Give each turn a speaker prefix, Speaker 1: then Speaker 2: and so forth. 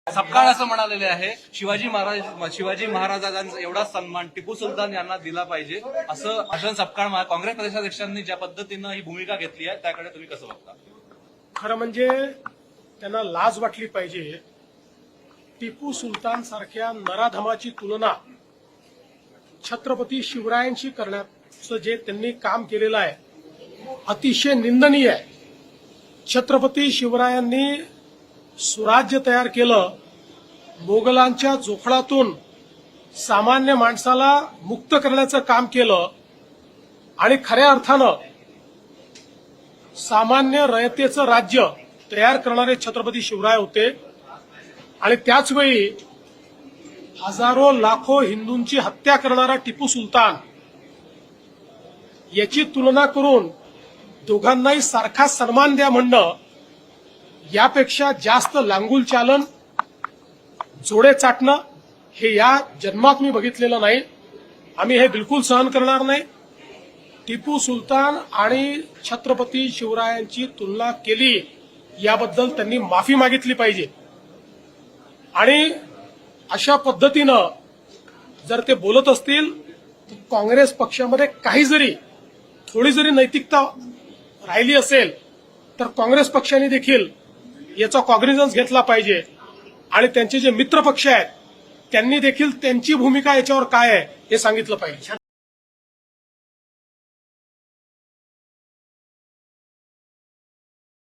Speaker 1: सपकाळ असं म्हणालेले आहे शिवाजी महाराजांचा एवढा सन्मान टिपू सुलतान यांना दिला पाहिजे असं भाषण सपकाळ काँग्रेस प्रदेशाध्यक्षांनी ज्या पद्धतीनं ही भूमिका घेतली आहे त्याकडे तुम्ही कसं बघता?
Speaker 2: खरं म्हणजे त्यांना लाज वाटली पाहिजे. टिपू सुलतान सारख्या नराधमाची तुलना छत्रपती शिवरायांशी करण्याचं जे त्यांनी काम केलेलं आहे अतिशय निंदनीय आहे. छत्रपती शिवरायांनी सुराज्य तयार केलं, मोगलांच्या जोखडातून सामान्य माणसाला मुक्त करण्याचं काम केलं आणि खऱ्या अर्थानं सामान्य रयतेचं राज्य तयार करणारे छत्रपती शिवराय होते. आणि त्याचवेळी हजारो लाखो हिंदूंची हत्या करणारा टिपू सुलतान याची तुलना करून दोघांनाही सारखा सन्मान द्या म्हणणं यापेक्षा जास्त लांगुल चालन, जोडे चाटणं हे या जन्मात मी बघितलेलं नाही. आम्ही हे बिलकुल सहन करणार नाही. टिपू सुलतान आणि छत्रपती शिवरायांची तुलना केली याबद्दल त्यांनी माफी मागितली पाहिजे. आणि अशा पद्धतीनं जर ते बोलत असतील तर काँग्रेस पक्षामध्ये थोडी जरी नैतिकता राहिली असेल तर काँग्रेस पक्षाने देखील याचा कॉग्निझन्स घेतला पाहिजे आणि त्यांचे जे मित्र पक्ष आहेत त्यांनी देखील त्यांची भूमिका याच्यावर काय आहे हे सांगितलं पाहिजे.